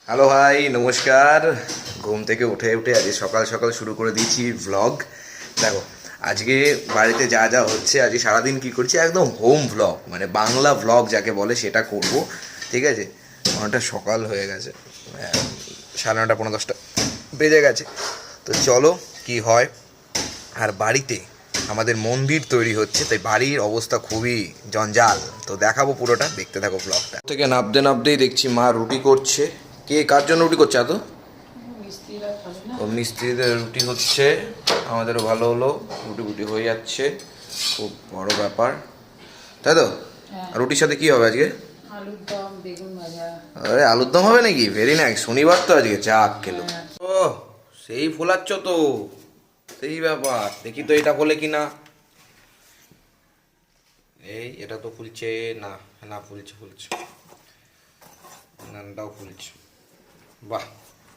Hello ভাই, নমস্কার। ঘুম থেকে উঠে আজকে সকাল সকাল শুরু করে দিয়েছি ভ্লগ। দেখো, আজকে বাড়িতে যা যা হচ্ছে, আজকে সারাদিন কী করছি, একদম হোম ভ্লগ, মানে বাংলা ভ্লগ যাকে বলে সেটা করব। ঠিক আছে, অনেকটা সকাল হয়ে গেছে, 9:30 পৌনে 10টা বেজে গেছে। তো চলো কি হয়। আর বাড়িতে আমাদের মন্দির তৈরি হচ্ছে, তাই বাড়ির অবস্থা খুবই জঞ্জাল। তো দেখাবো পুরোটা, দেখতে থাকো ব্লগটা। থেকে নাবতে নাবতেই দেখছি মা রুটি করছে। কে কার জন্য রুটি করছে এত? ও মিস্ত্রিদের রুটি হচ্ছে, আমাদেরও ভালো হলো, রুটি রুটি হয়ে যাচ্ছে, খুব বড় ব্যাপার, তাই তো? আর রুটির সাথে কি হবে আজকে? আলুর দম, বেগুন ভাজা। আরে আলুর দম হবে নাকি? ভেরি নাইস, শনিবার তো আজকে, চাপ খেলো। ও সেই ফোলাচ্ছ তো, সেই ব্যাপার। দেখি তো এটা বলে কি না। এই এটা তো ফুলছে না, না ফুলছে ফুলছে, নানটাও ফুলছে। বাহ,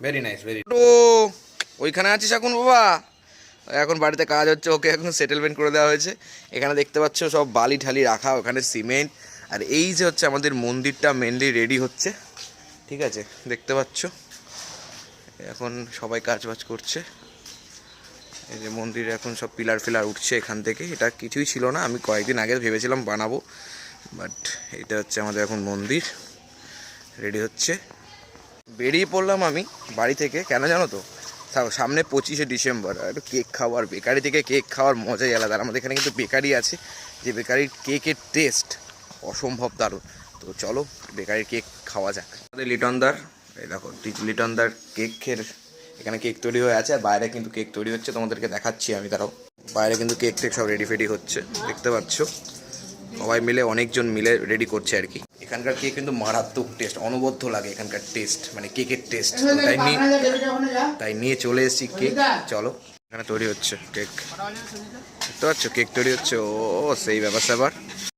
ভেরি নাইস, ভেরি। তো ওইখানে আছিস এখন বাবা? এখন বাড়িতে কাজ হচ্ছে, ওকে এখন সেটেলমেন্ট করে দেওয়া হয়েছে। এখানে দেখতে পাচ্ছ সব বালি ঠালি রাখা, ওখানে সিমেন্ট। আর এই যে হচ্ছে আমাদের মন্দিরটা মেনলি রেডি হচ্ছে, ঠিক আছে, দেখতে পাচ্ছ এখন সবাই কাজ বাজ করছে। এই যে মন্দিরে এখন সব পিলার ফিলার উঠছে এখান থেকে। এটা কিছুই ছিল না, আমি কয়েকদিন আগে ভেবেছিলাম বানাবো, বাট এটা হচ্ছে আমাদের এখন মন্দির রেডি হচ্ছে। বেরিয়ে পড়লাম আমি বাড়ি থেকে, কেন জানো তো? সামনে 25শে ডিসেম্বর, একটু কেক খাওয়ার, বেকারি থেকে কেক খাওয়ার মজাই আলাদা। আর আমাদের এখানে কিন্তু বেকারি আছে, যে বেকারির কেকের টেস্ট অসম্ভব দারুণ। তো চলো বেকারির কেক খাওয়া যাক। আমাদের লিটনদার, এই দেখো লিটনদার কেকের এখানে কেক তৈরি হয়ে আছে, আর বাইরে কিন্তু কেক তৈরি হচ্ছে, তোমাদেরকে দেখাচ্ছি আমি। তারাও বাইরে কিন্তু কেক টেক সব রেডি ফেডি হচ্ছে, দেখতে পাচ্ছ। সবাই মিলে, অনেকজন মিলে রেডি করছে আর কি। এখানকার কেক কিন্তু মারাত্মক টেস্ট, অনবদ্য লাগে এখানকার টেস্ট, মানে কেকের টেস্ট। তাই নিয়ে চলে এসেছি কেক। চলো, এখানে তৈরি হচ্ছে কেক, দেখতে পাচ্ছ কেক তৈরি হচ্ছে। ও সেই ব্যাপার স্যাপার।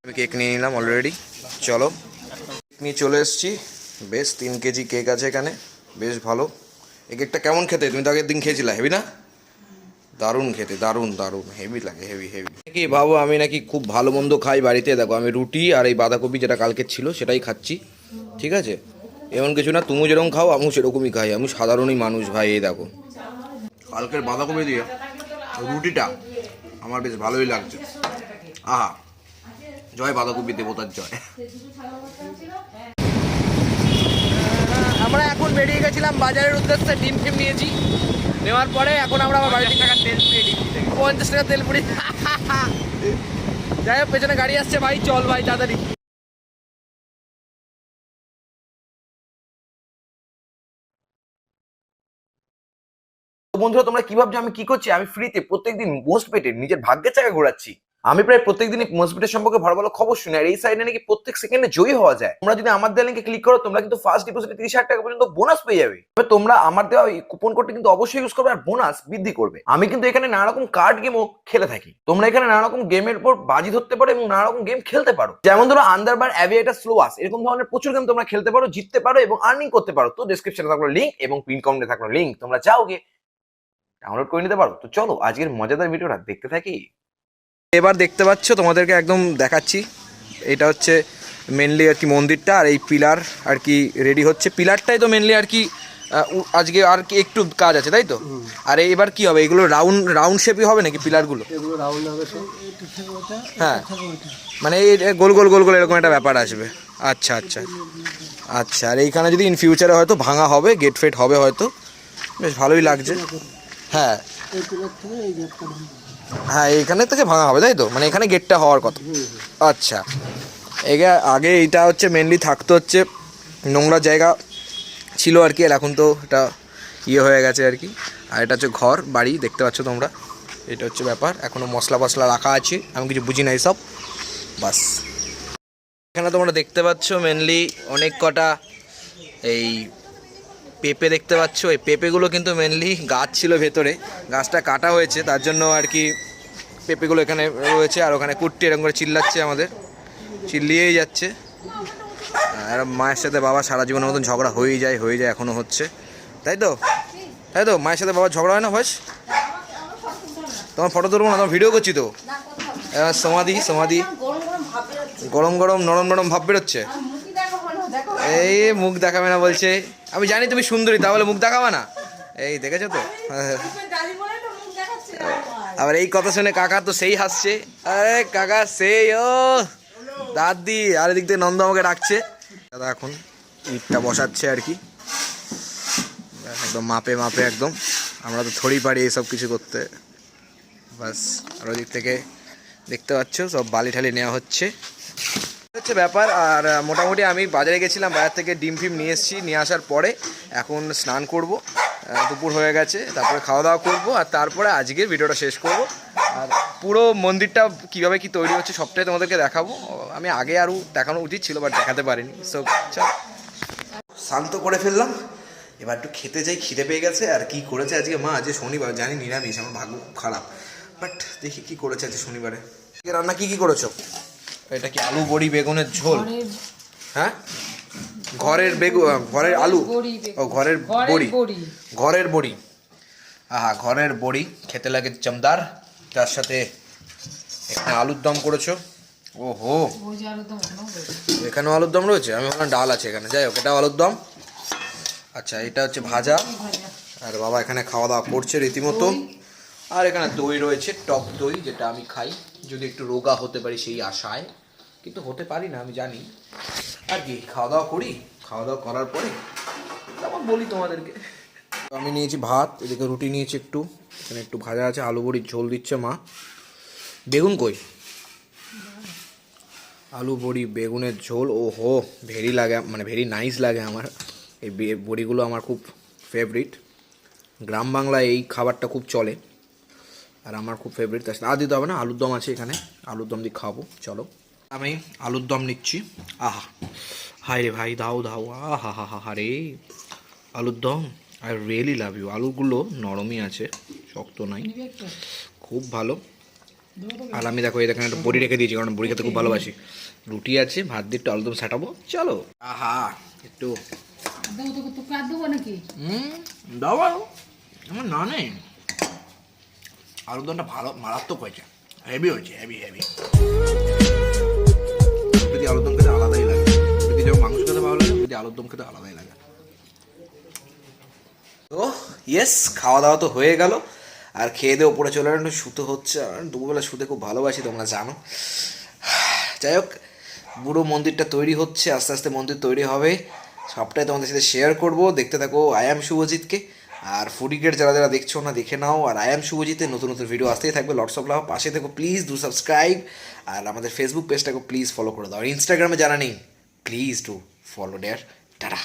আমি কেক নিয়ে নিলাম অলরেডি। চলো, নিয়ে চলে এসেছি। বেশ 3 কেজি কেক আছে এখানে, বেশ ভালো। এই কেকটা কেমন খেতে? তুমি তো আগের দিন খেয়েছিলে, হেভি না? দারুণ খেতে, দারুণ দারুণ, হেভি লাগে, হেভি হেভি। কি ভাবো আমি নাকি খুব ভালো মন্দ খাই বাড়িতে? দেখো আমি রুটি আর এই বাঁধাকপি যেটা কালকে ছিল সেটাই খাচ্ছি, ঠিক আছে? এমন কিছু না, তুমি যেরকম খাও আমিও সেরকমই খাই, আমি সাধারণই মানুষ ভাই। এই দেখো কালকের বাঁধাকপি দিয়ে রুটিটা আমার বেশ ভালোই লাগছে। আহা, জয় বাঁধাকপি দেবতার জয়। আমরা এখন বেরিয়ে গেছিলাম বাজারের উদ্দেশ্যে, ডিম ফিম নিয়েছি, নেওয়ার পরে এখন আমরা আমার বাড়িতে 50 টাকা তেল পুড়ি। যাই হোক, পেছনে গাড়ি আসছে ভাই, চল ভাই তাড়াতাড়ি। বন্ধুরা, তোমরা কি ভাবছো আমি কি করছি? আমি ফ্রিতে প্রত্যেকদিন মোস্ট পেটেড নিজের ভাগ্যের চাকা ঘোরাচ্ছি। আমি প্রায় প্রত্যেকদিনই মোস্ট পেটের সম্পর্কে ভালো ভালো খবর শুনি, আর এই সাইডে নাকি প্রত্যেক সেকেন্ডে জয়ী হওয়া যায়। তোমরা যদি আমার দেওয়া লিঙ্কে ক্লিক করো, তোমরা কিন্তু ফার্স্ট ডিপোজিটে 30,000 টাকা পর্যন্ত বোনাস পেয়ে যাবে। তবে তোমরা আমার দেওয়া এই কুপন কোডটি কিন্তু অবশ্যই ইউজ করবে, আর বোনাস বৃদ্ধি করবে। আমি কিন্তু এখানে নানা রকম কার্ড গেমও খেলে থাকি। তোমরা এখানে নানা রকম গেমের উপর বাজি ধরতে পারো এবং নানা রকম গেম খেলতে পারো, যেমন ধরো আন্ডারবার, অ্যাভিয়েটার, স্লোয়াস, এরকম ধরনের প্রচুর গেম তোমরা খেলতে পারো, জিততে পারো এবং আর্নিং করতে পারো। তো ডেসক্রিপশনে থাকলো লিঙ্ক এবং পিন কমেন্টে থাকলো লিঙ্ক, তোমরা যাও গিয়ে ডাউনলোড করে নিতে পারো। তো চলো আজকের মজাদার ভিডিওটা দেখতে থাকি। এবার দেখতে পাচ্ছ, তোমাদেরকে একদম দেখাচ্ছি। এটা হচ্ছে মেনলি আর কি মন্দিরটা, আর এই পিলার আর কি রেডি হচ্ছে। পিলারটাই তো মেনলি আর কি আজকে আর কি একটু কাজ আছে, তাই তো? আর এবার কি হবে, এগুলো রাউন্ড রাউন্ড শেপই হবে নাকি পিলারগুলো? হ্যাঁ, মানে এই গোল গোল গোল গোল এরকম একটা ব্যাপার আসবে। আচ্ছা আচ্ছা আচ্ছা। আর এইখানে যদি ইন ফিউচারে হয়তো ভাঙা হবে, গেট ফেট হবে হয়তো, বেশ ভালোই লাগছে। হ্যাঁ হ্যাঁ, এইখানে থেকে ভাঙা হবে তাই তো, মানে এখানে গেটটা হওয়ার কথা। আচ্ছা, আগে এইটা হচ্ছে মেনলি থাকতো হচ্ছে নোংরা জায়গা ছিল আর কি, আর এখন তো এটা ইয়ে হয়ে গেছে আর কি। আর এটা হচ্ছে ঘর বাড়ি, দেখতে পাচ্ছ তোমরা, এটা হচ্ছে ব্যাপার। এখনও মশলা ফসলা রাখা আছে, আমি কিছু বুঝি না এইসব, বাস। এখানে তোমরা দেখতে পাচ্ছ মেনলি অনেক কটা এই পেঁপে দেখতে পাচ্ছ। এই পেঁপেগুলো কিন্তু মেনলি গাছ ছিল ভেতরে, গাছটা কাটা হয়েছে, তার জন্য আর কি পেঁপেগুলো এখানে রয়েছে। আর ওখানে কুট্টি এরকম করে চিল্লাচ্ছে, আমাদের চিল্লিয়েই যাচ্ছে। আর মায়ের সাথে বাবা সারা জীবনের মতন ঝগড়া হয়ে যায়, এখনও হচ্ছে, তাই তো? তাই তো, মায়ের সাথে বাবার ঝগড়া হয় না ভাস? তোমার ফটো তুলবো না, তোমার ভিডিও করছি তো। সমাধি সমাধি, গরম গরম নরম নরম ভাব বেরোচ্ছে। এই মুখ দেখাবে না বলছে, আমি জানি তুমি সুন্দরী, তাহলে মুখ দেখাবা না? এই দেখেছো তো। আবার এই কথা শুনে কাকা তো সেই হাসছে। আরে কাকা সেই ও দাদি, আর এদিক থেকে নন্দ আমাকে ডাকছে। দাদা এখন ইটটা বসাচ্ছে আর কি, একদম মাপে মাপে একদম। আমরা তো থোড়ি পারি এইসব কিছু করতে। বাস, আর ওদিক থেকে দেখতে পাচ্ছ সব বালি ঠালি নেওয়া হচ্ছে হচ্ছে ব্যাপার। আর মোটামুটি আমি বাজারে গেছিলাম, বাজার থেকে ডিম ফিম নিয়ে এসেছি। নিয়ে আসার পরে এখন স্নান করব, দুপুর হয়ে গেছে, তারপরে খাওয়া দাওয়া করব, আর তারপরে আজকের ভিডিওটা শেষ করব। আর পুরো মন্দিরটা কীভাবে কি তৈরি হচ্ছে সবটাই তোমাদেরকে দেখাবো। আমি আগে আরও দেখানো উচিত ছিল, বাট দেখাতে পারিনি। সো চল, শান্ত করে ফেললাম, এবার একটু খেতে যাই, খিদে পেয়ে গেছে। আর কি করেছে আজকে মা, আজকে শনিবার, জানি নিরামিষ, আমার ভাগ্য খুব খারাপ, বাট দেখি কি করেছে আজকে শনিবারে। রান্না কি কি করেছো? এটা কি আলু বড়ি বেগুনের ঝোল? হ্যাঁ, ঘরের বেগুন, ঘরের আলু, ও ঘরের বড়ি, ঘরের বড়ি। আহা, ঘরের বড়ি খেতে লাগে জমদার। তার সাথে এখানে আলুর দম করেছো। ওহো, এখানেও আলুর দম রয়েছে, আমি ভাবলাম ডাল আছে এখানে। যাই হোক, এটাও আলুর দম। আচ্ছা, এটা হচ্ছে ভাজা। আর বাবা এখানে খাওয়া দাওয়া করছে রীতিমতো। আর এখানে দই রয়েছে, টক দই, যেটা আমি খাই যদি একটু রোগা হতে পারি সেই আশায়, কিন্তু হতে পারি না আমি জানি। আর কি, খাওয়া দাওয়া করি, খাওয়া দাওয়া করার পরে তারপর বলি তোমাদেরকে। আমি নিয়েছি ভাত, এদিকে রুটি নিয়েছি একটু, এখানে একটু ভাজা আছে, আলু বড়ির ঝোল দিচ্ছে মা। বেগুন কই? আলু বড়ি বেগুনের ঝোল, ও হো, ভেরি লাগে, মানে ভেরি নাইস লাগে আমার। এই বড়িগুলো আমার খুব ফেভারিট। গ্রাম বাংলায় এই খাবারটা খুব চলে, আর আমার খুব ফেভারিট। তার সাথে আর দিতে হবে না, আলুর দম আছে এখানে, আলুর দম দিয়ে খাবো। চলো, আমি আলুর দম নিচ্ছি। আহা, হায় রে ভাই, দাও দাও, আহা হা হা হা রে, আলুর দম। I really love you. আলুগুলো নরমই আছে, শক্ত নাই, খুব ভালো। আর আমি দেখো, এই দেখেন একটা বড়ি রেখে দিয়েছি, কারণ বড়ি খেতে খুব ভালোবাসি। রুটি আছে, ভাত দিয়ে একটু আলুর দম ছাটাবো। চলো, আহা, একটু দাও, আমার না নেই। আলুর দমটা ভালো, মারাত্মক হয়েছে, হেভি হয়েছে, হেভি হেভি। যদি আলুর দম খেতে আলাদাই লাগে, যদি যেমন মাংস খেতে ভালো লাগে, যদি আলুর দম খেতে আলাদাই লাগে। তো ইয়েস, খাওয়া দাওয়া তো হয়ে গেল, আর খেয়ে দিয়ে ওপরে চলে গেল, শুতে হচ্ছে। আর দুপুরবেলা শুতে খুব ভালোবাসি, তোমরা জানো। যাই হোক, পুরো মন্দিরটা তৈরি হচ্ছে, আস্তে আস্তে মন্দির তৈরি হবে, সবটাই তোমাদের সাথে শেয়ার করব। দেখতে থাকো আই অ্যাম শুভজিৎকে। আর ফুডিকেট যারা যারা দেখছো না, দেখে নাও। আর আই অ্যাম শুভজিতের নতুন নতুন ভিডিও আসতেই থাকবে, লটস অফ লাভ। পাশে থেকো, প্লিজ ডু সাবস্ক্রাইব। আর আমাদের ফেসবুক পেজটাকে প্লিজ ফলো করে দাও। আর ইনস্টাগ্রামে যারা নেই, please do follow there. Tata.